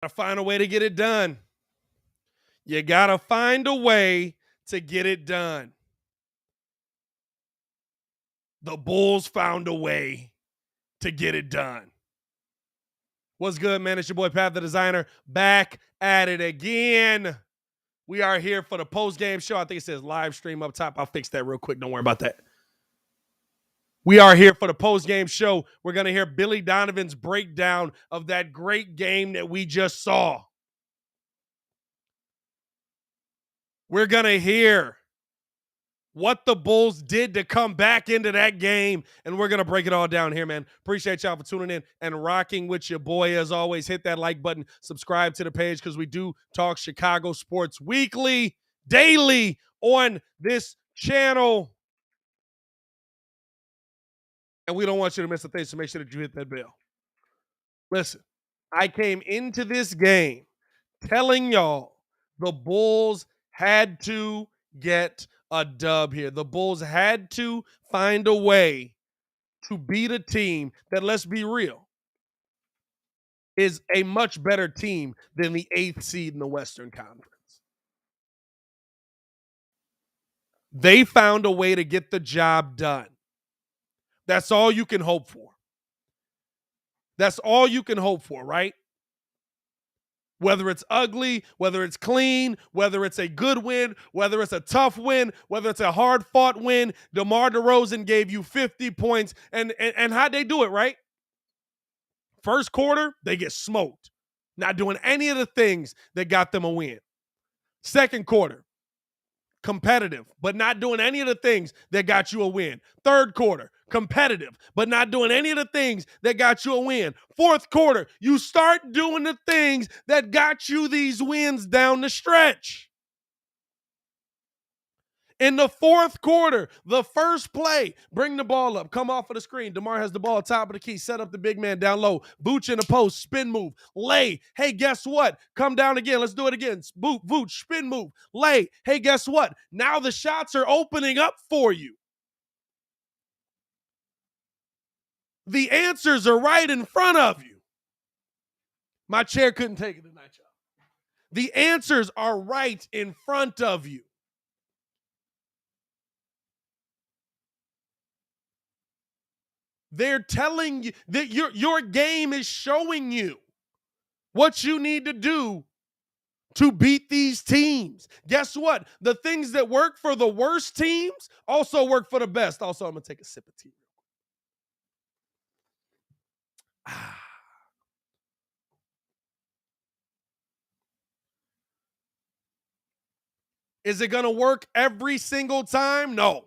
Gotta find a way to get it done. You gotta find a way to get it done. The Bulls found a way to get it done. What's good, man? It's your boy Pat the Designer back at it again. We are here for the post-game show. I think it says live stream up top. I'll fix that real quick. Don't worry about that. We are here for the post-game show. We're going to hear Billy Donovan's breakdown of that great game that we just saw. We're going to hear what the Bulls did to come back into that game, and we're going to break it all down here, man. Appreciate y'all for tuning in and rocking with your boy. As always, hit that like button, subscribe to the page, because we do talk Chicago sports weekly, daily on this channel. And we don't want you to miss a thing, so make sure that you hit that bell. Listen, I came into this game telling y'all the Bulls had to get a dub here. The Bulls had to find a way to beat a team that, let's be real, is a much better team than the 8th seed in the Western Conference. They found a way to get the job done. That's all you can hope for. That's all you can hope for, right? Whether it's ugly, whether it's clean, whether it's a good win, whether it's a tough win, whether it's a hard-fought win, DeMar DeRozan gave you 50 points. And how'd they do it, right? First quarter, they get smoked. Not doing any of the things that got them a win. Second quarter, competitive, but not doing any of the things that got you a win. Third quarter, competitive, but not doing any of the things that got you a win. Fourth quarter, you start doing the things that got you these wins down the stretch. In the fourth quarter, the first play, bring the ball up, come off of the screen. DeMar has the ball, top of the key, set up the big man down low. Booch in the post, spin move, lay. Hey, guess what? Come down again. Let's do it again. Booch, spin move, lay. Hey, guess what? Now the shots are opening up for you. The answers are right in front of you. My chair couldn't take it tonight, y'all. The answers are right in front of you. They're telling you that your game is showing you what you need to do to beat these teams. Guess what? The things that work for the worst teams also work for the best. Also, I'm going to take a sip of tea. Is it going to work every single time? No.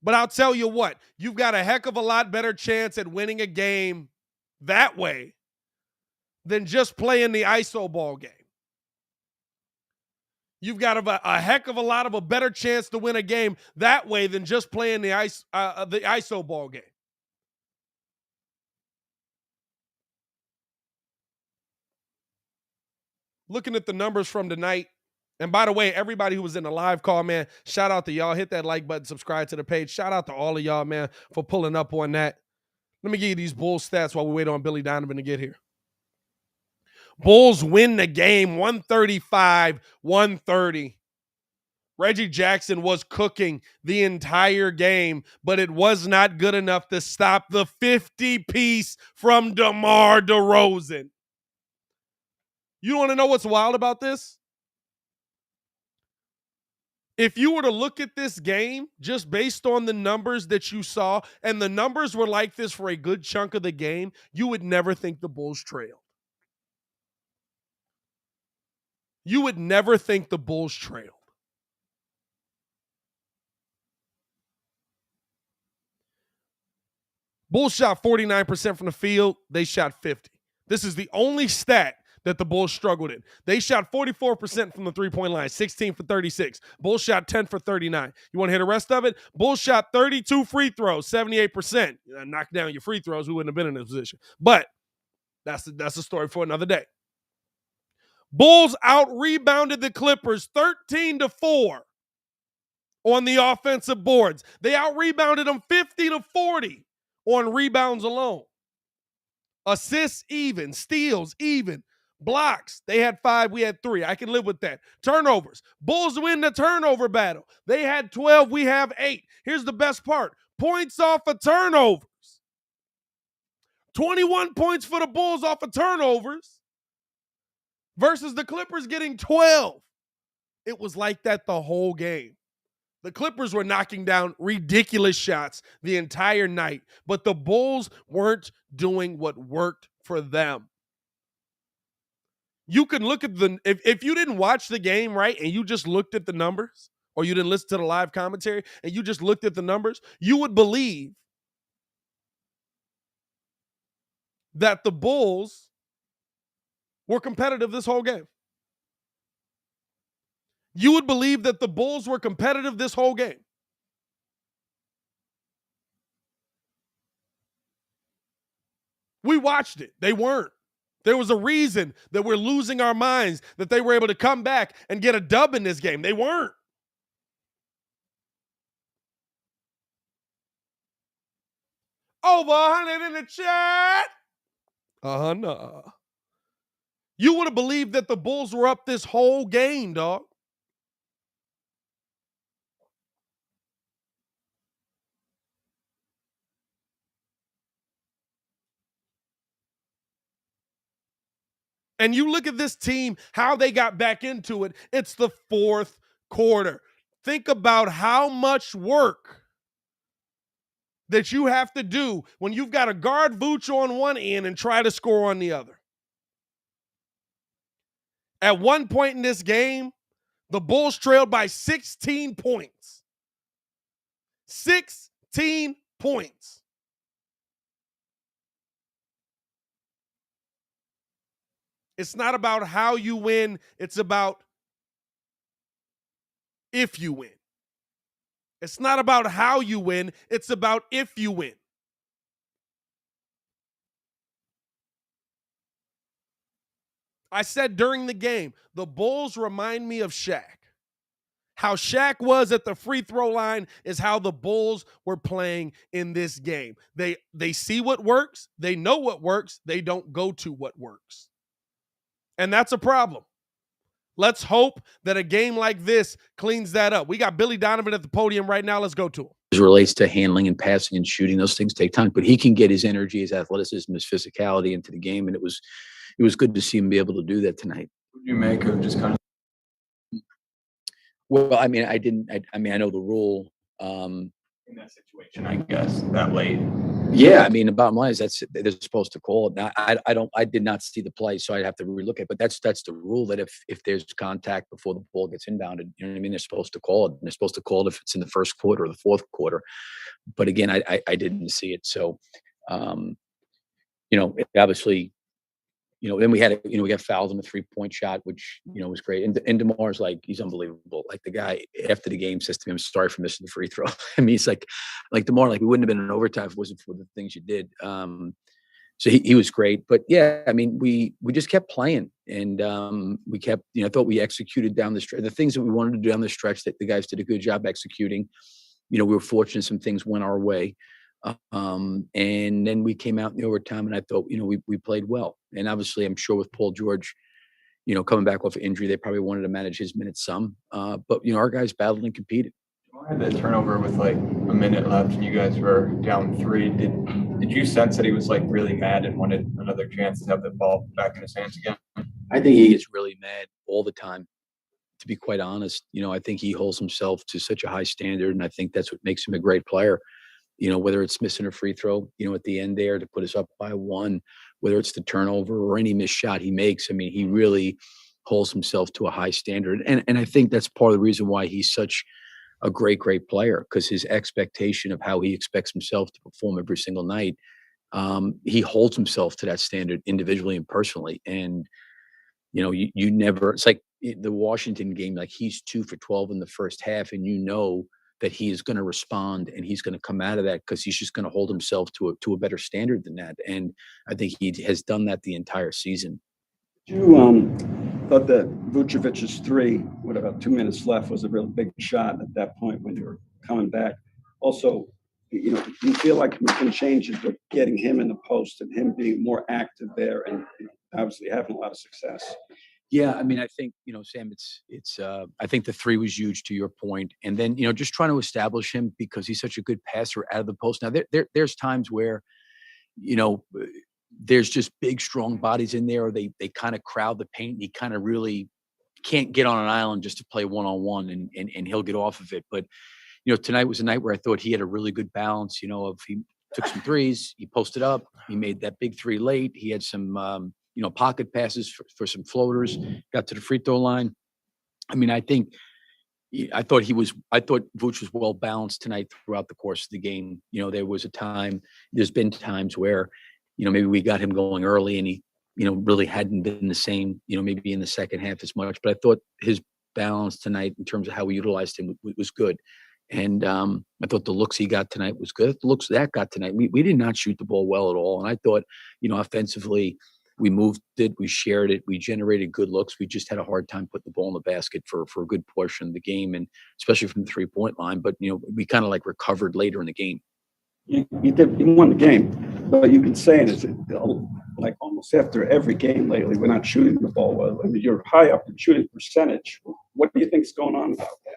But I'll tell you what, you've got a heck of a lot better chance at winning a game that way than just playing the ISO ball game. You've got a heck of a lot of a better chance to win a game that way than just playing the ISO ball game. Looking at the numbers from tonight, and by the way, everybody who was in the live call, man, shout out to y'all. Hit that like button, subscribe to the page. Shout out to all of y'all, man, for pulling up on that. Let me give you these Bulls stats while we wait on Billy Donovan to get here. Bulls win the game 135-130. Reggie Jackson was cooking the entire game, but it was not good enough to stop the 50-piece from DeMar DeRozan. You want to know what's wild about this? If you were to look at this game just based on the numbers that you saw, and the numbers were like this for a good chunk of the game, you would never think the Bulls trailed. You would never think the Bulls trailed. Bulls shot 49% from the field. They shot 50%. This is the only stat that the Bulls struggled in. They shot 44% from the three-point line, 16 for 36. Bulls shot 10 for 39. You want to hear the rest of it? Bulls shot 32 free throws, 78%. Knock down your free throws, we wouldn't have been in this position. But that's a story for another day. Bulls out-rebounded the Clippers 13-4 on the offensive boards. They out-rebounded them 50-40 on rebounds alone. Assists even, steals even, blocks. They had 5, we had 3. I can live with that. Turnovers. Bulls win the turnover battle. They had 12, we have 8. Here's the best part. Points off of turnovers. 21 points for the Bulls off of turnovers versus the Clippers getting 12. It was like that the whole game. The Clippers were knocking down ridiculous shots the entire night, but the Bulls weren't doing what worked for them. You can look at if you didn't watch the game, right, and you just looked at the numbers, or you didn't listen to the live commentary, and you just looked at the numbers, you would believe that the Bulls were competitive this whole game. You would believe that the Bulls were competitive this whole game. We watched it. They weren't. There was a reason that we're losing our minds that they were able to come back and get a dub in this game. They weren't. Over 100 in the chat. Nah. You would have believed that the Bulls were up this whole game, dog. And you look at this team, how they got back into it. It's the fourth quarter. Think about how much work that you have to do when you've got to guard Vooch on one end and try to score on the other. At one point in this game, the Bulls trailed by 16 points. 16 points. It's not about how you win. It's about if you win. It's not about how you win. It's about if you win. I said during the game, the Bulls remind me of Shaq. How Shaq was at the free throw line is how the Bulls were playing in this game. They see what works. They know what works. They don't go to what works. And that's a problem. Let's hope that a game like this cleans that up. We got Billy Donovan at the podium right now. Let's go to him. As it relates to handling and passing and shooting, those things take time, but he can get his energy, his athleticism, his physicality into the game, and it was good to see him be able to do that tonight. What do you make of just kind of? Well, I mean, I know the rule. In that situation, I guess, that late. Yeah, I mean, the bottom line is they're supposed to call it. Now, I did not see the play, so I'd have to relook at it. But that's the rule, that if there's contact before the ball gets inbounded, you know what I mean? They're supposed to call it. And they're supposed to call it if it's in the first quarter or the fourth quarter. But again, I didn't see it. So, obviously, then we got fouled on the 3-point shot, which, was great. And DeMar's he's unbelievable. Like, the guy after the game says to me, "I'm sorry for missing the free throw." I mean, he's like DeMar, we wouldn't have been in overtime if it wasn't for the things you did. So he was great. But yeah, I mean, we just kept playing, and we kept, I thought we executed down the stretch. The things that we wanted to do down the stretch, that the guys did a good job executing. We were fortunate some things went our way. And then we came out in the overtime, and I thought, we played well. And obviously, I'm sure with Paul George, coming back off of injury, they probably wanted to manage his minutes some. But our guys battled and competed. I had that turnover with a minute left, and you guys were down 3. Did you sense that he was really mad and wanted another chance to have the ball back in his hands again? I think he gets really mad all the time. To be quite honest, I think he holds himself to such a high standard, and I think that's what makes him a great player. Whether it's missing a free throw, at the end there to put us up by 1, whether it's the turnover or any missed shot he makes. I mean, he really holds himself to a high standard. And I think that's part of the reason why he's such a great, great player, because his expectation of how he expects himself to perform every single night, he holds himself to that standard individually and personally. And, you never, it's like the Washington game, he's 2 for 12 in the first half, and that he is going to respond, and he's going to come out of that because he's just going to hold himself to a better standard than that. And I think he has done that the entire season. You thought that Vucevic's 3, with about 2 minutes left, was a real big shot at that point when you were coming back. Also, you feel like we can change it with getting him in the post and him being more active there and obviously having a lot of success. Yeah, I mean, I think, Sam, I think the three was huge to your point. And then, just trying to establish him because he's such a good passer out of the post. Now, there's times where, you know, there's just big, strong bodies in there. Or they kind of crowd the paint. And he kind of really can't get on an island just to play one-on-one and he'll get off of it. But, tonight was a night where I thought he had a really good balance, of he took some threes, he posted up, he made that big three late. He had some, pocket passes for some floaters, got to the free throw line. I mean, I thought Vooch was well balanced tonight throughout the course of the game. There's been times where, maybe we got him going early and he, really hadn't been the same, maybe in the second half as much, but I thought his balance tonight in terms of how we utilized him was good. And I thought the looks he got tonight was good. The looks that got tonight, we did not shoot the ball well at all. And I thought, offensively, we moved it, we shared it, we generated good looks. We just had a hard time putting the ball in the basket for a good portion of the game, and especially from the 3-point line. But we kind of like recovered later in the game. You won the game, but you can say it's like almost after every game lately, we're not shooting the ball well. I mean, you're high up in shooting percentage. What do you think is going on about that?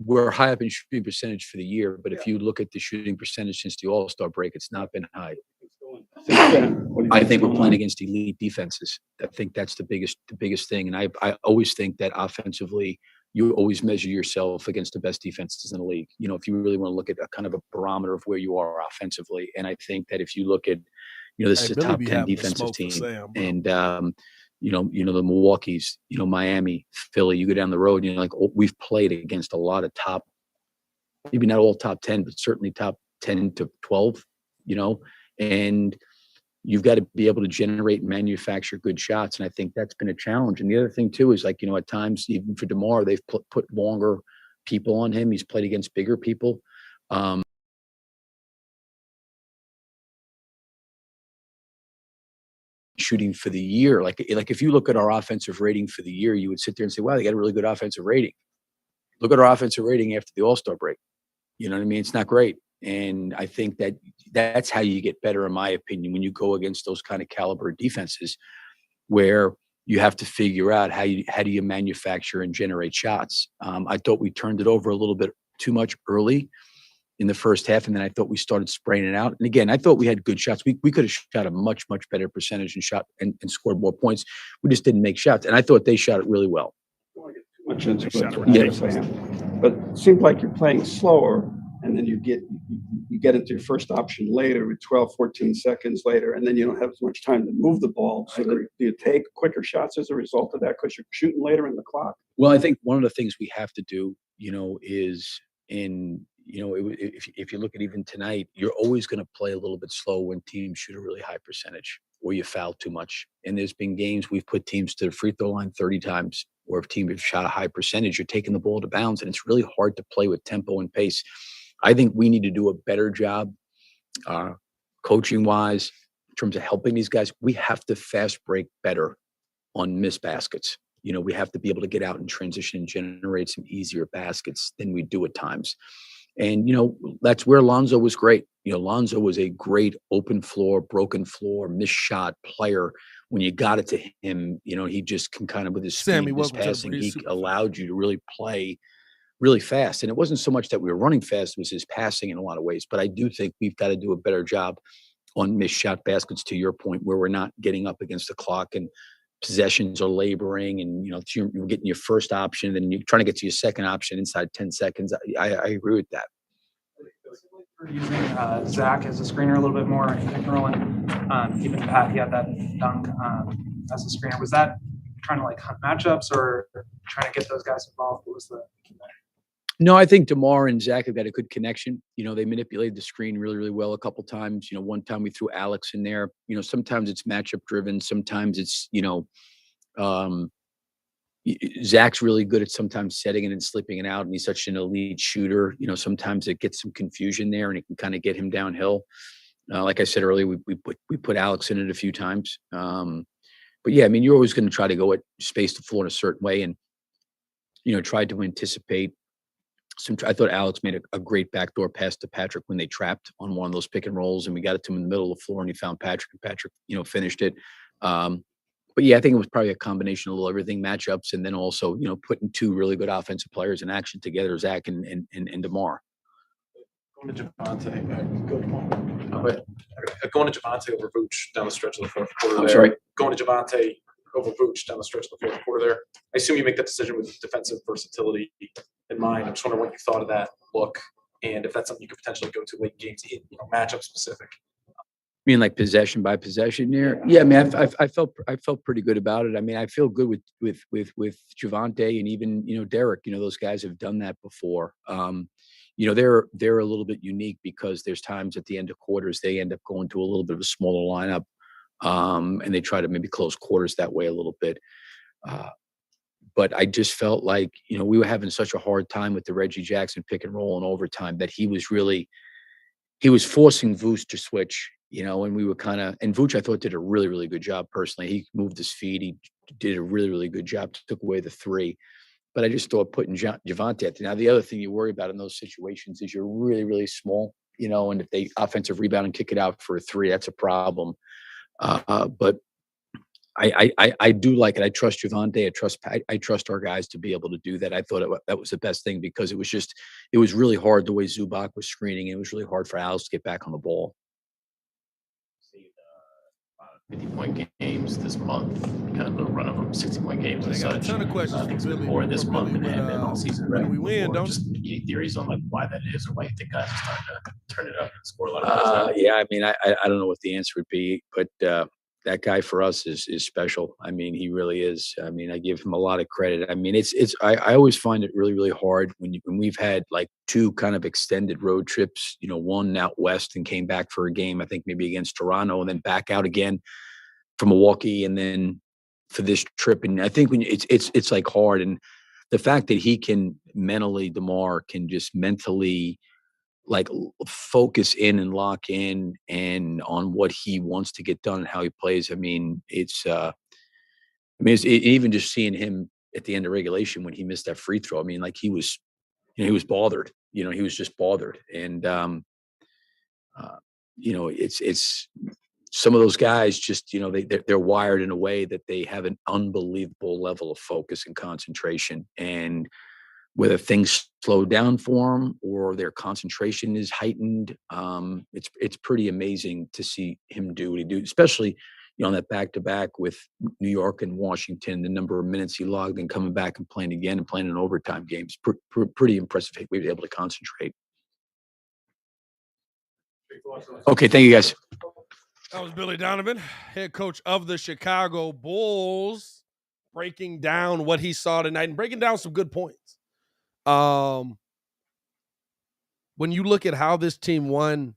We're high up in shooting percentage for the year, but if you look at the shooting percentage since the All-Star break, it's not been high. I think we're playing against elite defenses. I think that's the biggest thing. And I always think that offensively, you always measure yourself against the best defenses in the league. If you really want to look at a kind of a barometer of where you are offensively. And I think that if you look at, this is a top 10 defensive team, and the Milwaukee's, Miami, Philly, you go down the road, we've played against a lot of top, maybe not all top 10, but certainly top 10 to 12, and you've got to be able to generate and manufacture good shots. And I think that's been a challenge. And the other thing too is at times, even for DeMar, they've put longer people on him. He's played against bigger people. Shooting for the year, like if you look at our offensive rating for the year, you would sit there and say, wow, they got a really good offensive rating. Look at our offensive rating after the All-Star break. You know what I mean? It's not great. And I think that's how you get better, in my opinion, when you go against those kind of caliber defenses, where you have to figure out how do you manufacture and generate shots. I thought we turned it over a little bit too much early in the first half, and then I thought we started spraying it out. And again, I thought we had good shots. We could have shot a much, much better percentage and shot and scored more points. We just didn't make shots, and I thought they shot it really well. Much into it, but it seems like you're playing slower, and then you get into your first option later with 12, 14 seconds later, and then you don't have as much time to move the ball. So do you take quicker shots as a result of that because you're shooting later in the clock? Well, I think one of the things we have to do, is if you look at even tonight, you're always going to play a little bit slow when teams shoot a really high percentage or you foul too much. And there's been games we've put teams to the free throw line 30 times, or if team have shot a high percentage, you're taking the ball to bounds, and it's really hard to play with tempo and pace. I think we need to do a better job, coaching wise, in terms of helping these guys. We have to fast break better on missed baskets. We have to be able to get out and transition and generate some easier baskets than we do at times. And, that's where Lonzo was great. Lonzo was a great open floor, broken floor, missed shot player. When you got it to him, he just can kind of, with his speed, his passing, he allowed you to really play really fast. And it wasn't so much that we were running fast, it was his passing in a lot of ways. But I do think we've got to do a better job on missed shot baskets, to your point, where we're not getting up against the clock and possessions are laboring, and you're getting your first option and you're trying to get to your second option inside 10 seconds. I agree with that. We're using Zach as a screener a little bit more in pick and roll, and even Pat, he had that dunk as a screener. Was that trying to hunt matchups or trying to get those guys involved? What was the key there? No, I think DeMar and Zach have got a good connection. They manipulated the screen really, really well a couple times. One time we threw Alex in there. Sometimes it's matchup driven. Sometimes it's, Zach's really good at sometimes setting it and slipping it out, and he's such an elite shooter. Sometimes it gets some confusion there, and it can kind of get him downhill. Like I said earlier, we put Alex in it a few times. But yeah, I mean, you're always going to try to go at space the floor in a certain way, and try to anticipate I thought Alex made a great backdoor pass to Patrick when they trapped on one of those pick and rolls, and we got it to him in the middle of the floor, and he found Patrick, and Patrick, finished it. But yeah, I think it was probably a combination of a little everything, matchups, and then also, putting two really good offensive players in action together, Zach and DeMar. Going to Javante over Vooch down the stretch of the fourth quarter. I'm sorry? Going to Javante over Vooch down the stretch of the fourth quarter there. I assume you make that decision with defensive versatility in mind. I'm just wondering what you thought of that look, and if that's something you could potentially go to late games, matchup specific. You mean like possession by possession here? Yeah, I mean, I felt pretty good about it. I mean, I feel good with Javante and even Derek. Those guys have done that before. They're a little bit unique because there's times at the end of quarters they end up going to a little bit of a smaller lineup, and they try to maybe close quarters that way a little bit. But I just felt like we were having such a hard time with the Reggie Jackson pick and roll in overtime that he was forcing Vooch to switch. And we were and Vooch, I thought, did a really, really good job personally. He moved his feet. He did a really, really good job, took away the three. But I just thought putting Javante at now, the other thing you worry about in those situations is you're really, really small, and if they offensive rebound and kick it out for a three, that's a problem. But I do like it. I trust Javante. I trust our guys to be able to do that. I thought that was the best thing because it was really hard the way Zubac was screening. It was really hard for Alex to get back on the ball. 50-point games this month, kind of a run of them, 60-point games and got a such. ton of questions I think for it's Billy. more this month than Billy it had been all season. when we win, before. don't Just any theories on why that is, or why you think guys are starting to turn it up and score a lot of points? Yeah, I mean, I don't know what the answer would be, but that guy for us is special. I mean, he really is. I mean, I give him a lot of credit. I mean, I always find it really, really hard when we've had like two kind of extended road trips, one out west and came back for a game, I think maybe against Toronto, and then back out again from Milwaukee, and then for this trip. And I think when it's like hard, and the fact that he can mentally, DeMar can just mentally like focus in and lock in and on what he wants to get done and how he plays. I mean, it's even just seeing him at the end of regulation when he missed that free throw. I mean, like he was bothered. He was just bothered, and it's some of those guys just they're wired in a way that they have an unbelievable level of focus and concentration, and whether things slow down for them or their concentration is heightened, it's pretty amazing to see him do what he do, especially on that back-to-back with New York and Washington, the number of minutes he logged and coming back and playing again and playing in overtime games. Pretty impressive. We were able to concentrate. Okay, thank you guys. That was Billy Donovan, head coach of the Chicago Bulls, breaking down what he saw tonight and breaking down some good points. When you look at how this team won,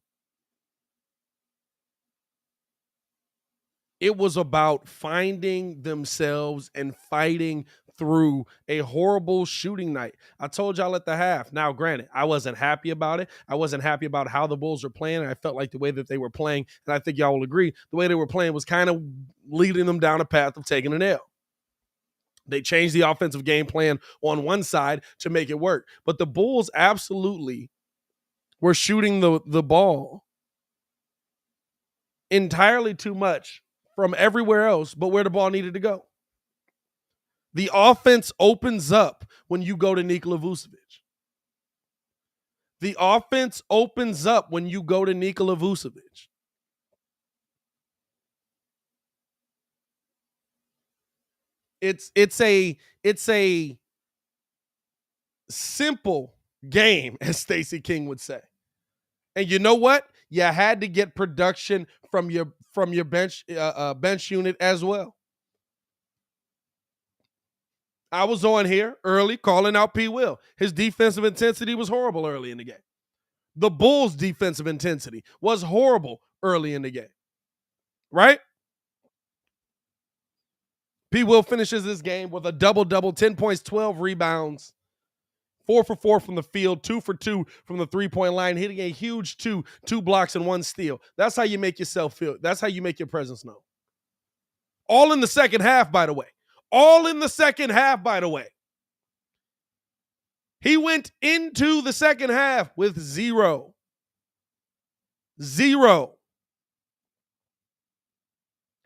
it was about finding themselves and fighting through a horrible shooting night. I told y'all at the half. Now, granted, I wasn't happy about it. I wasn't happy about how the Bulls were playing. I felt like the way that they were playing, and I think y'all will agree, the way they were playing was kind of leading them down a path of taking an L. They changed the offensive game plan on one side to make it work. But the Bulls absolutely were shooting the ball entirely too much from everywhere else but where the ball needed to go. The offense opens up when you go to Nikola Vucevic. The offense opens up when you go to Nikola Vucevic. It's a simple game, as Stacey King would say. And you know what? You had to get production from your bench unit as well. I was on here early calling out P. Will. His defensive intensity was horrible early in the game. The Bulls' defensive intensity was horrible early in the game. Right? P. Will finishes this game with a double-double, 10 points, 12 rebounds, 4 for 4 from the field, 2 for 2 from the three-point line, hitting a huge 2 blocks and 1 steal. That's how you make yourself feel. That's how you make your presence known. All in the second half, by the way. All in the second half, by the way. He went into the second half with 0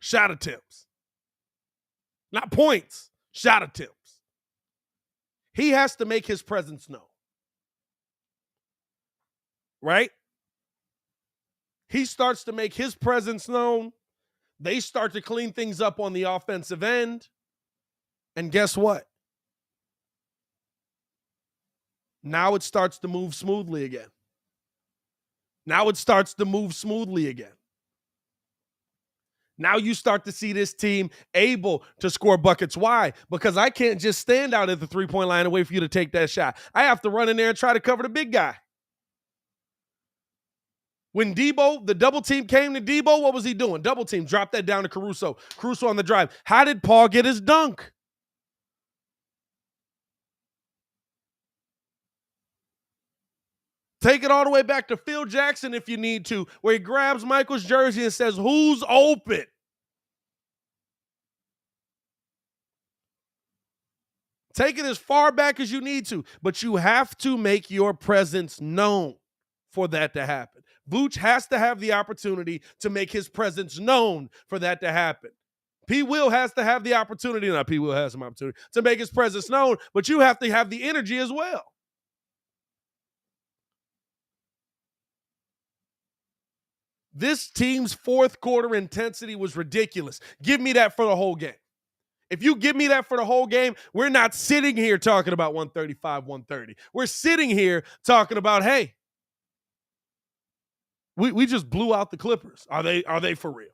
shot attempts. Not points, shot attempts. He has to make his presence known. Right? He starts to make his presence known. They start to clean things up on the offensive end. And guess what? Now it starts to move smoothly again. Now you start to see this team able to score buckets. Why? Because I can't just stand out at the three-point line and wait for you to take that shot. I have to run in there and try to cover the big guy. When Debo, the double team came to Debo, what was he doing? Double team, drop that down to Caruso. Caruso on the drive. How did Paul get his dunk? Take it all the way back to Phil Jackson if you need to, where he grabs Michael's jersey and says, "Who's open?" Take it as far back as you need to, but you have to make your presence known for that to happen. Vooch has to have the opportunity to make his presence known for that to happen. P. Will has to have the opportunity, not P. Will has some opportunity to make his presence known, but you have to have the energy as well. This team's fourth quarter intensity was ridiculous. Give me that for the whole game. If you give me that for the whole game, we're not sitting here talking about 135, 130. We're sitting here talking about, hey, we just blew out the Clippers. Are they for real?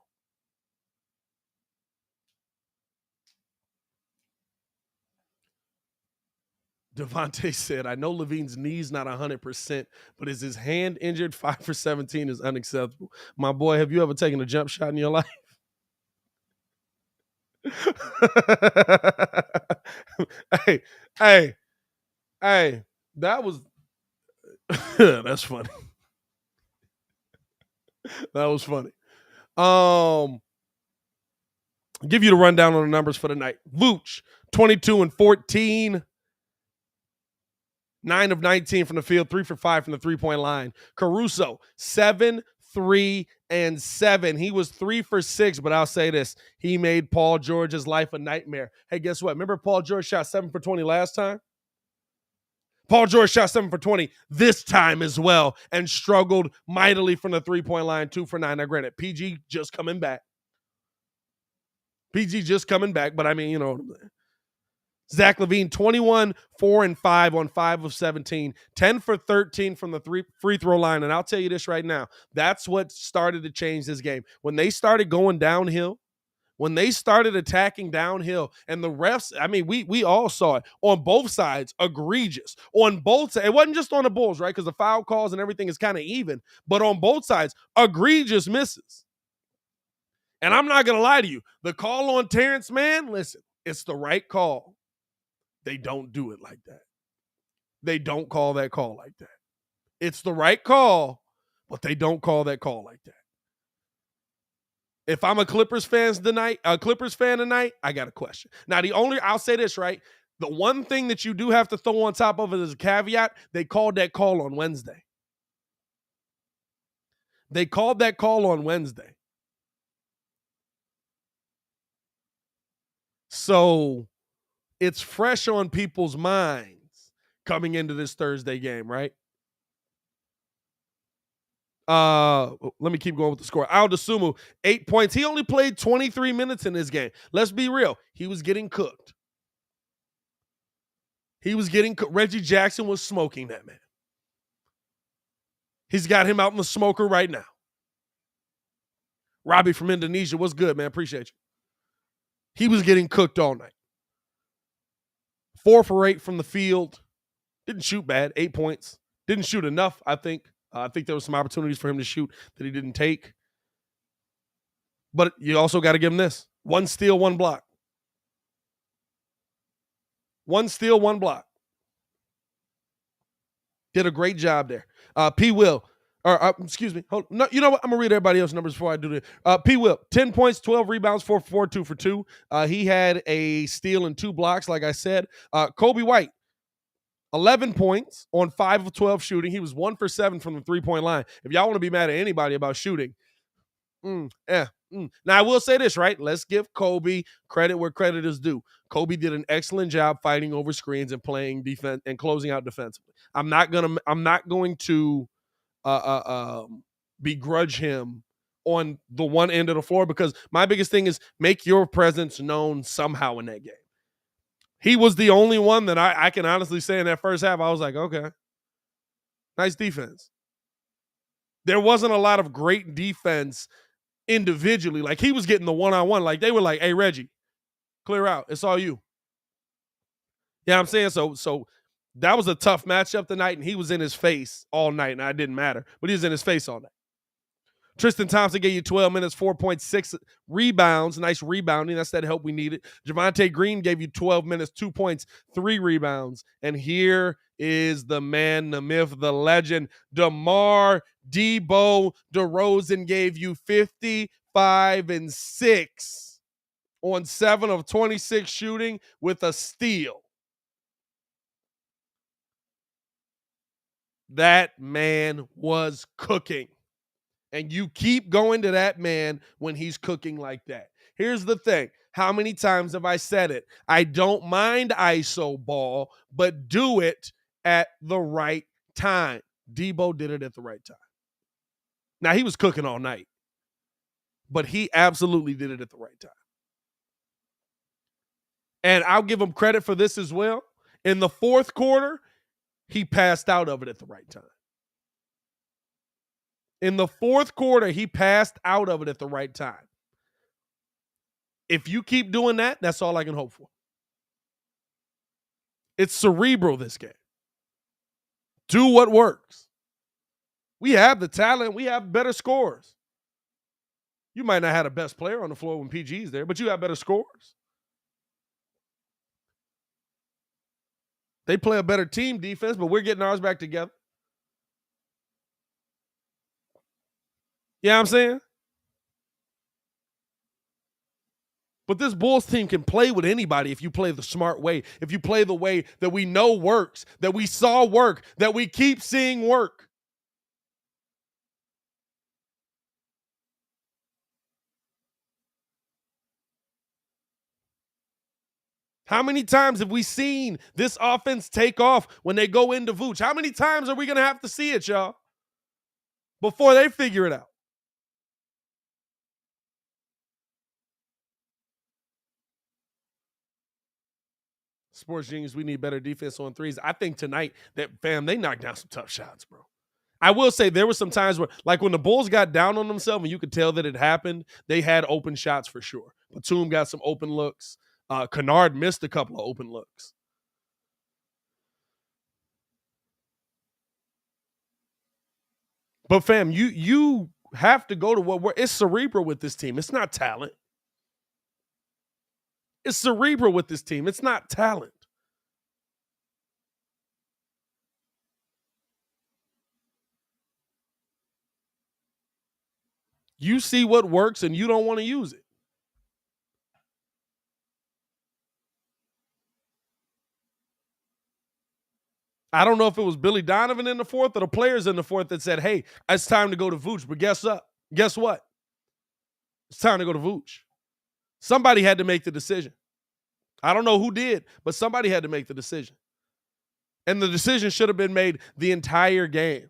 Devontae said, I know Levine's knee's not 100%, but is his hand injured? 5 for 17 is unacceptable. My boy, have you ever taken a jump shot in your life? hey, that was that's funny. That was funny. Give you the rundown on the numbers for the night. Vooch, 22 and 14. 9 of 19 from the field, 3 for 5 from the three-point line. Caruso, 7, 3, and 7. He was 3 for 6, but I'll say this. He made Paul George's life a nightmare. Hey, guess what? Remember Paul George shot 7 for 20 last time? Paul George shot 7 for 20 this time as well and struggled mightily from the three-point line, 2 for 9. Now, granted, PG just coming back. But I mean, you know, Zach LaVine, 21, 4 and 5 on 5 of 17, 10 for 13 from the free throw line. And I'll tell you this right now, that's what started to change this game. When they started going downhill, when they started attacking downhill, and the refs, I mean, we all saw it on both sides, egregious. On both sides, it wasn't just on the Bulls, right? Because the foul calls and everything is kind of even, but on both sides, egregious misses. And I'm not going to lie to you, the call on Terrence Mann, listen, it's the right call. They don't do it like that. They don't call that call like that. It's the right call, but they don't call that call like that. If I'm a Clippers fan tonight, I got a question. Now, I'll say this, right? The one thing that you do have to throw on top of it as a caveat, they called that call on Wednesday. So it's fresh on people's minds coming into this Thursday game, right? Let me keep going with the score. Aldasumu, 8 points. He only played 23 minutes in this game. Let's be real. He was getting cooked. Reggie Jackson was smoking that man. He's got him out in the smoker right now. Robbie from Indonesia, what's good, man? Appreciate you. He was getting cooked all night. 4 for 8 from the field. Didn't shoot bad. 8 points. Didn't shoot enough, I think. I think there were some opportunities for him to shoot that he didn't take. But you also got to give him this. 1 steal, 1 block. 1 steal, 1 block. Did a great job there. P. Will. Excuse me. No, you know what? I'm going to read everybody else's numbers before I do this. P. Will, 10 points, 12 rebounds, 4 for 4, 2 for 2. He had a steal and 2 blocks, like I said. Kobe White, 11 points on 5 of 12 shooting. He was 1 for 7 from the three-point line. If y'all want to be mad at anybody about shooting, Now, I will say this, right? Let's give Kobe credit where credit is due. Kobe did an excellent job fighting over screens and playing defense and closing out defensively. I'm not going to begrudge him on the one end of the floor because my biggest thing is make your presence known somehow in that game. He was the only one that I can honestly say in that first half, I was like, okay, nice defense. There wasn't a lot of great defense individually. Like, he was getting the one-on-one. Like, they were like, hey, Reggie, clear out. It's all you. Yeah, I'm saying? So that was a tough matchup tonight, and he was in his face all night, and it didn't matter. But he was in his face all night. Tristan Thompson gave you 12 minutes, 4.6 rebounds. Nice rebounding. That's that help we needed. Javonte Green gave you 12 minutes, 2 points, 3 rebounds. And here is the man, the myth, the legend, DeMar DeRozan gave you 55 and 6 on 7 of 26 shooting with a steal. That man was cooking. And you keep going to that man when he's cooking like that. Here's the thing. How many times have I said it? I don't mind ISO ball, but do it at the right time. Debo did it at the right time. Now, he was cooking all night, but he absolutely did it at the right time. And I'll give him credit for this as well. In the fourth quarter, he passed out of it at the right time. In the fourth quarter, he passed out of it at the right time. If you keep doing that, that's all I can hope for. It's cerebral, this game. Do what works. We have the talent. We have better scores. You might not have the best player on the floor when PG's there, but you have better scores. They play a better team defense, but we're getting ours back together. You know what I'm saying? But this Bulls team can play with anybody if you play the smart way, if you play the way that we know works, that we saw work, that we keep seeing work. How many times have we seen this offense take off when they go into Vooch? How many times are we going to have to see it, y'all, before they figure it out? Sports Genius, we need better defense on threes. I think tonight that, fam, they knocked down some tough shots, bro. I will say there were some times where, like when the Bulls got down on themselves and you could tell that it happened, they had open shots for sure. Batum got some open looks. Kennard missed a couple of open looks. But, fam, you have to go to it's cerebral with this team. It's not talent. It's cerebral with this team. It's not talent. You see what works and you don't want to use it. I don't know if it was Billy Donovan in the fourth or the players in the fourth that said, hey, it's time to go to Vooch. But guess what? It's time to go to Vooch. Somebody had to make the decision. I don't know who did, but somebody had to make the decision. And the decision should have been made the entire game.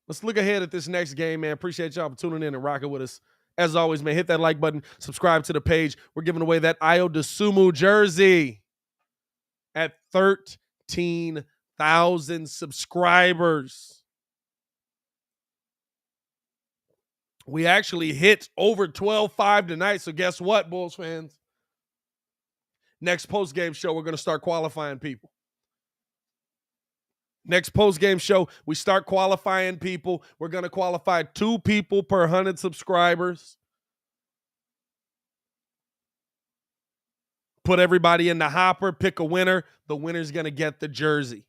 Let's look ahead at this next game, man. Appreciate y'all for tuning in and rocking with us. As always, man, hit that like button, subscribe to the page. We're giving away that Ayo Dosunmu jersey at 13,000 subscribers. We actually hit over 12.5 tonight, so guess what, Bulls fans? Next post-game show, we're going to start qualifying people. Next post-game show, we start qualifying people. We're going to qualify 2 people per 100 subscribers. Put everybody in the hopper, pick a winner. The winner's going to get the jersey.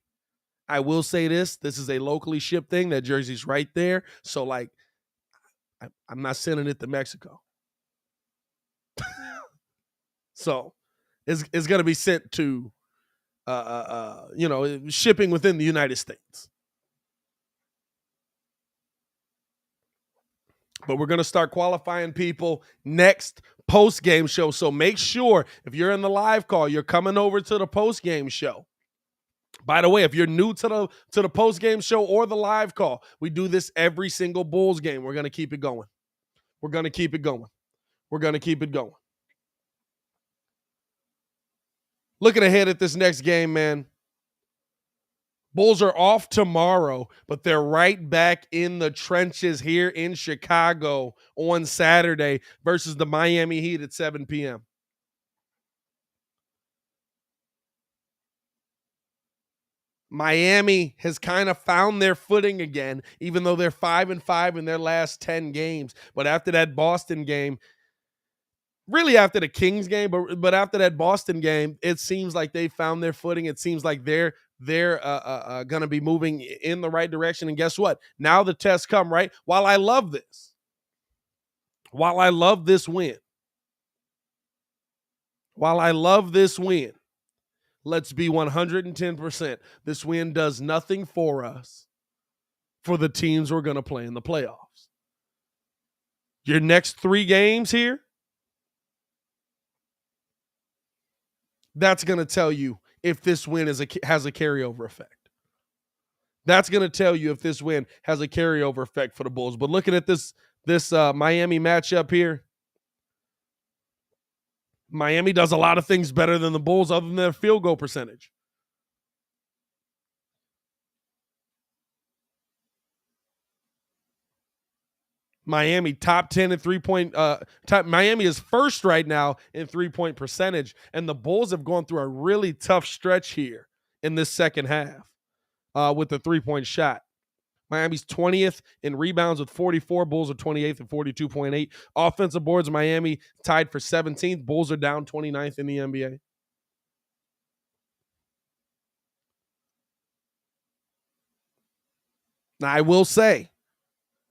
I will say this is a locally shipped thing. That jersey's right there. So, like, I'm not sending it to Mexico. So it's going to be sent to, shipping within the United States. But we're going to start qualifying people next post-game show. So make sure if you're in the live call, you're coming over to the post-game show. By the way, if you're new to the post-game show or the live call, we do this every single Bulls game. We're going to keep it going. We're going to keep it going. We're going to keep it going. Looking ahead at this next game, man. Bulls are off tomorrow, but they're right back in the trenches here in Chicago on Saturday versus the Miami Heat at 7 p.m. Miami has kind of found their footing again, even though they're 5-5 in their last 10 games. But after that Boston game, really after the Kings game, but after that Boston game, it seems like they found their footing. It seems like they're going to be moving in the right direction. And guess what? Now the tests come, right? While I love this win, let's be 110%. This win does nothing for us for the teams we're going to play in the playoffs. Your next 3 games here, that's going to tell you if this win has a carryover effect. That's going to tell you if this win has a carryover effect for the Bulls. But looking at this Miami matchup here, Miami does a lot of things better than the Bulls other than their field goal percentage. Miami top 10 in three-point. Miami is first right now in three-point percentage, and the Bulls have gone through a really tough stretch here in this second half with the three-point shot. Miami's 20th in rebounds with 44. Bulls are 28th at 42.8. Offensive boards, Miami tied for 17th. Bulls are down 29th in the NBA. Now, I will say,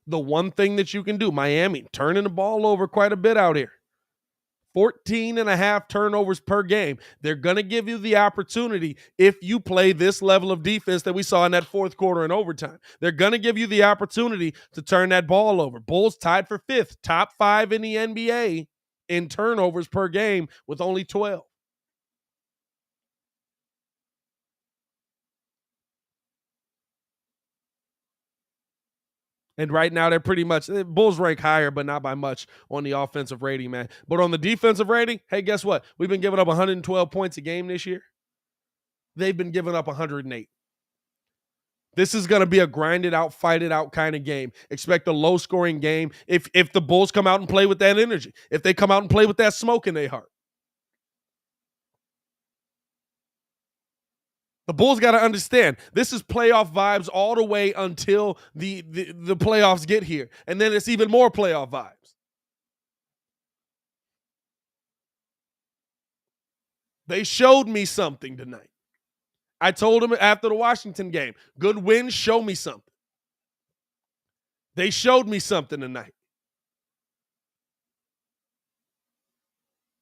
the one thing that you can do, Miami turning the ball over quite a bit out here. 14.5 turnovers per game. They're going to give you the opportunity if you play this level of defense that we saw in that fourth quarter and overtime. They're going to give you the opportunity to turn that ball over. Bulls tied for 5th, top 5 in the NBA in turnovers per game with only 12. And right now, they're pretty much, Bulls rank higher, but not by much on the offensive rating, man. But on the defensive rating, hey, guess what? We've been giving up 112 points a game this year. They've been giving up 108. This is going to be a grinded out, fight it out kind of game. Expect a low-scoring game if the Bulls come out and play with that energy, if they come out and play with that smoke in their heart. The Bulls got to understand, this is playoff vibes all the way until the playoffs get here. And then it's even more playoff vibes. They showed me something tonight. I told them after the Washington game, good wins, show me something. They showed me something tonight.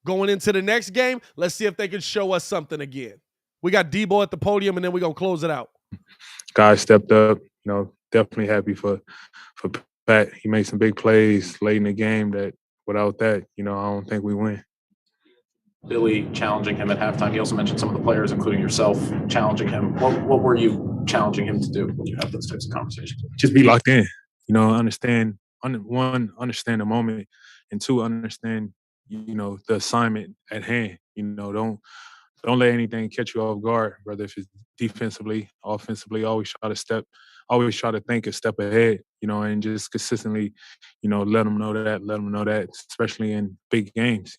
Going into the next game, let's see if they can show us something again. We got Debo at the podium, and then we're going to close it out. Guys stepped up. Definitely happy for Pat. He made some big plays late in the game that without that, I don't think we win. Billy challenging him at halftime. He also mentioned some of the players, including yourself, challenging him. What were you challenging him to do when you have those types of conversations? Just be locked in. Understand the moment, and 2, understand, the assignment at hand. Don't let anything catch you off guard, whether if it's defensively, offensively. Always try to think a step ahead, and just consistently, let them know that, especially in big games,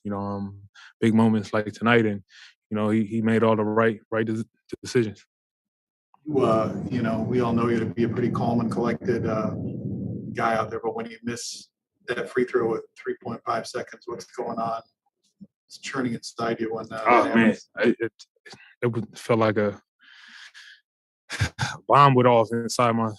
big moments like tonight. And, he made all the right decisions. We all know you to be a pretty calm and collected guy out there, but when you miss that free throw at 3.5 seconds, what's going on? It's churning inside you when man, it felt like a bomb went off inside my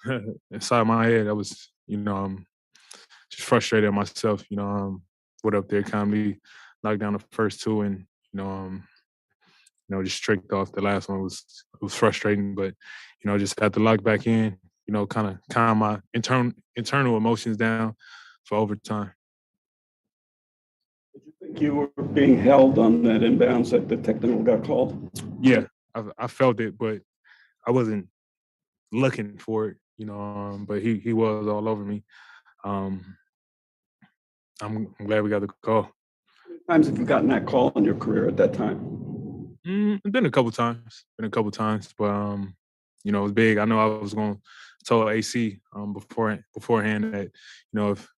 head. I was, just frustrated at myself. Went up there calmly, knocked down the first two, and just tricked off the last one. It was frustrating, but just had to lock back in. Kind of calm my internal emotions down for overtime. Did you think you were being held on that inbounds that the technical got called? Yeah, I felt it, but I wasn't looking for it. But he was all over me. I'm glad we got the call. How many times have you gotten that call in your career at that time? It's been a couple times. But it was big. I know I was going to tell AC beforehand that if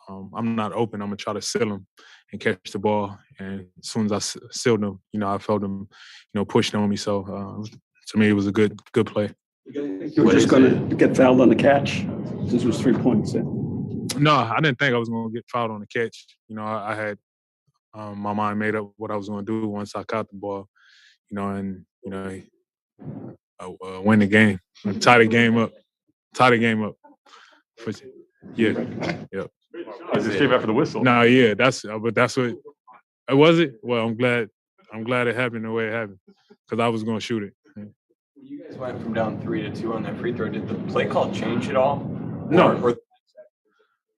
I'm not open, I'm gonna try to seal him and catch the ball. And as soon as I sealed him, I felt him, pushing on me. So to me, it was a good play. You were just going to get fouled on the catch since it was 3 points in. No, I didn't think I was going to get fouled on the catch. I had my mind made up what I was going to do once I caught the ball, and win the game, tie the game up. Yeah. Is it straight after the whistle? No, yeah, that's what. Was it? Well, I'm glad it happened the way it happened because I was going to shoot it. When you guys went from down 3-2 on that free throw, did the play call change at all? No.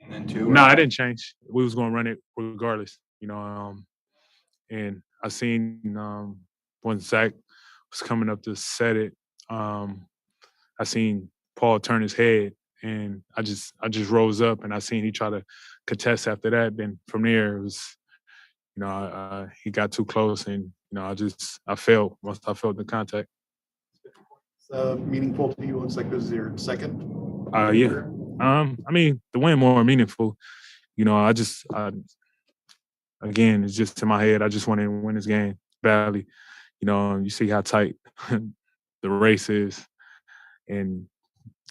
And then two? No, I didn't change. We was going to run it regardless, and I seen when Zach was coming up to set it, I seen Paul turn his head, and I just rose up, and I seen he try to contest after that. Then from there, it was, he got too close, and I felt once I felt the contact. Meaningful to you? Looks like this is your second. Yeah. I mean, the win more meaningful. Again, it's just in my head. I just want to win this game badly. You see how tight the race is, and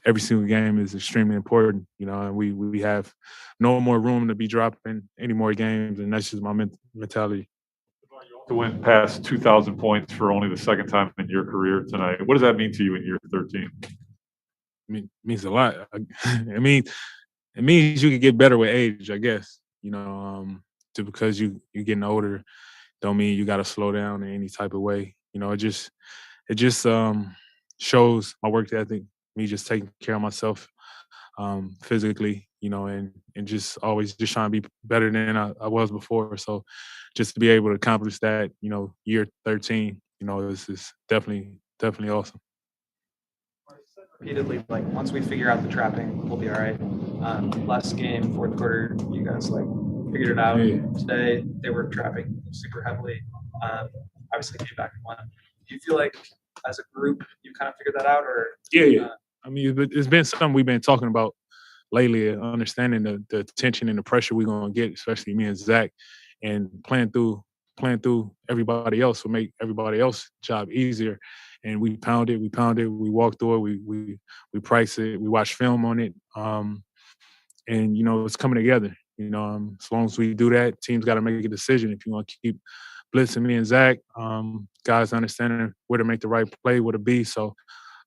every single game is extremely important. And we have no more room to be dropping any more games, and that's just my mentality. To win past 2,000 points for only the second time in your career tonight, what does that mean to you in year 13? It means a lot. It means you can get better with age, I guess. Just because you're getting older, don't mean you got to slow down in any type of way. It just shows my work ethic, me just taking care of myself physically, and just always just trying to be better than I was before. So just to be able to accomplish that, year 13, is definitely awesome. Repeatedly, like once we figure out the trapping, we'll be all right. Last game, fourth quarter, you guys figured it out. Yeah. Today they were trapping super heavily. Obviously came back and won. Do you feel like as a group you kind of figured that out, or? Yeah. I mean, it's been something we've been talking about lately, understanding the tension and the pressure we're gonna get, especially me and Zach, and playing through everybody else will make everybody else's job easier. And we pound it, we walk through it, we price it, we watch film on it. And it's coming together. As long as we do that, teams got to make a decision. If you want to keep blitzing me and Zach, guys understanding where to make the right play, where to be. So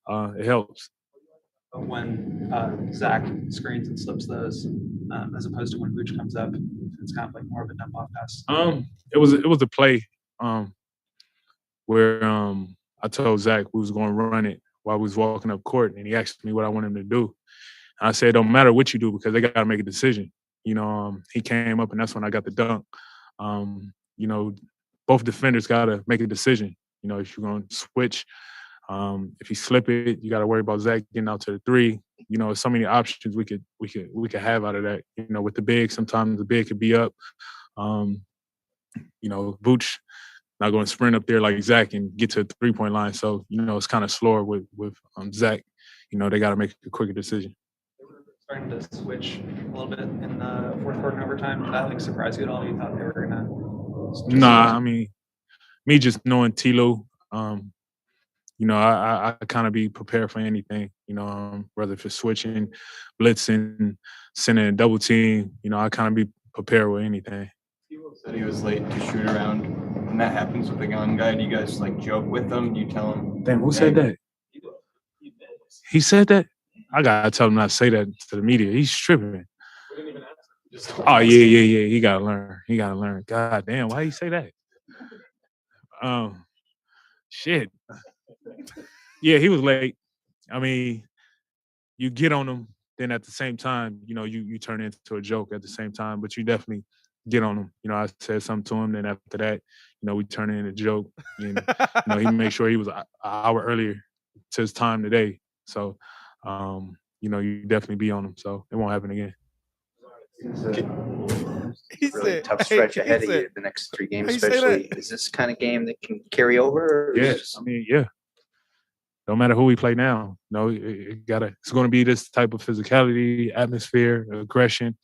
it helps. When Zach screens and slips those, as opposed to when Vooch comes up, it's kind of like more of a dump off pass. It was a play where I told Zach we was going to run it while we was walking up court, and he asked me what I want him to do. And I said, it don't matter what you do because they got to make a decision. He came up, and that's when I got the dunk. Both defenders got to make a decision. If you're going to switch, if you slip it, you got to worry about Zach getting out to the three. So many options we could have out of that. With the big, sometimes the big could be up. Vooch not going to sprint up there like Zach and get to the 3-point line. So it's kind of slower with Zach. They got to make a quicker decision. They were starting to switch a little bit in the fourth quarter and overtime. Did that surprise you at all? You thought they were gonna? Nah, I mean, me just knowing Tilo, I kind of be prepared for anything, whether if it's switching, blitzing, sending a double team, I kind of be prepared with anything. Tilo said he was late to shoot around. When that happens with a young guy, do you guys joke with him? Do you tell him? Damn, who said that? He said that? I got to tell him not to say that to the media. He's tripping. Oh yeah. He gotta learn. God damn, why you say that? Shit. Yeah, he was late. I mean, you get on him, then at the same time, you turn into a joke at the same time, but you definitely get on him. I said something to him, then after that, we turn it into a joke. And, he made sure he was an hour earlier to his time today. So, you definitely be on him. So it won't happen again. He Really said, tough hey, stretch he ahead of said, you the next 3 games, how you say that? especially. Is this kind of game that can carry over? Or is it Yeah, just- I mean, yeah. No matter who we play now, it's going to be this type of physicality, atmosphere, aggression,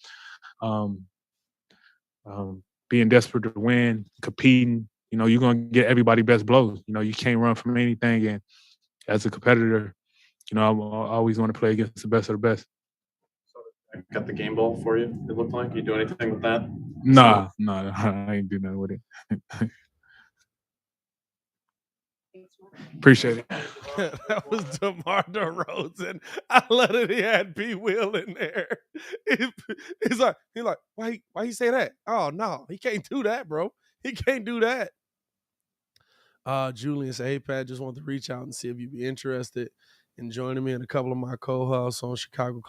being desperate to win, competing. You're going to get everybody best blows. You can't run from anything. And as a competitor, I always want to play against the best of the best. Got the game ball for you, it looked like. You do anything with that? Nah, I ain't do nothing with it. Appreciate it. That was DeMar DeRozan. I love that he had P. Will in there. He's like, why he say that? Oh no, he can't do that, bro. He can't do that. Julian said, hey Pat, just wanted to reach out and see if you'd be interested in joining me and a couple of my co-hosts on Chicago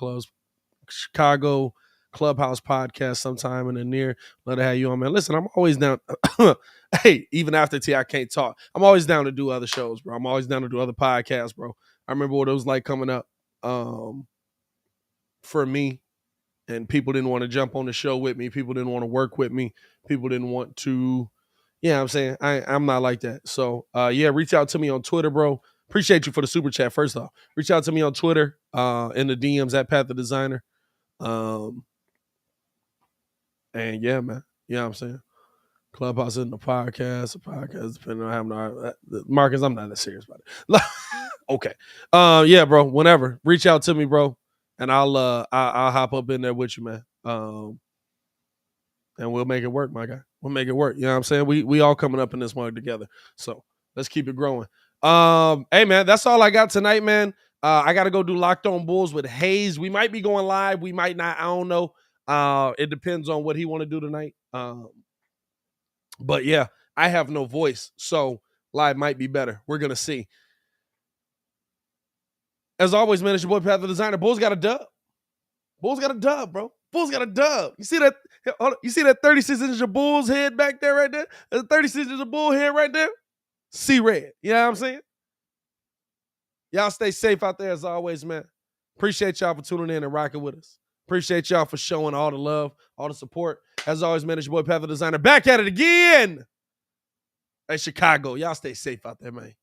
Clubhouse podcast sometime in the near. Love to have you on, man. Listen, I'm always down. Hey, even after I can't talk, I'm always down to do other shows, bro. I'm always down to do other podcasts, bro. I remember what it was like coming up for me, and people didn't want to jump on the show with me. People didn't want to work with me. People didn't want to, I'm saying I'm not like that. So reach out to me on Twitter, bro. Appreciate you for the super chat. First off, reach out to me on Twitter in the DMs at Pat the Designer. And yeah, man, you know what I'm saying? Clubhouse isn't a podcast, depending on how Marcus, I'm not that serious about it. Okay. Yeah, bro, whenever. Reach out to me, bro. And I'll hop up in there with you, man. And we'll make it work, my guy. We'll make it work. You know what I'm saying? We all coming up in this mug together. So let's keep it growing. Hey man, that's all I got tonight, man. I gotta go do Locked On Bulls with Hayes. We might be going live, we might not, I don't know. It depends on what he want to do tonight. But yeah, I have no voice, so live might be better. We're gonna see. As always, man, it's your boy Pat the Designer. Bulls got a dub. Bulls got a dub, bro. Bulls got a dub. You see that? You see that 36 inch of Bulls head back there, right there? There's a 36 inch of Bull head right there. See red. You know what I'm saying? Y'all stay safe out there as always, man. Appreciate y'all for tuning in and rocking with us. Appreciate y'all for showing all the love, all the support. As always, man, it's your boy Pat the Designer. Back at it again. Hey, Chicago. Y'all stay safe out there, man.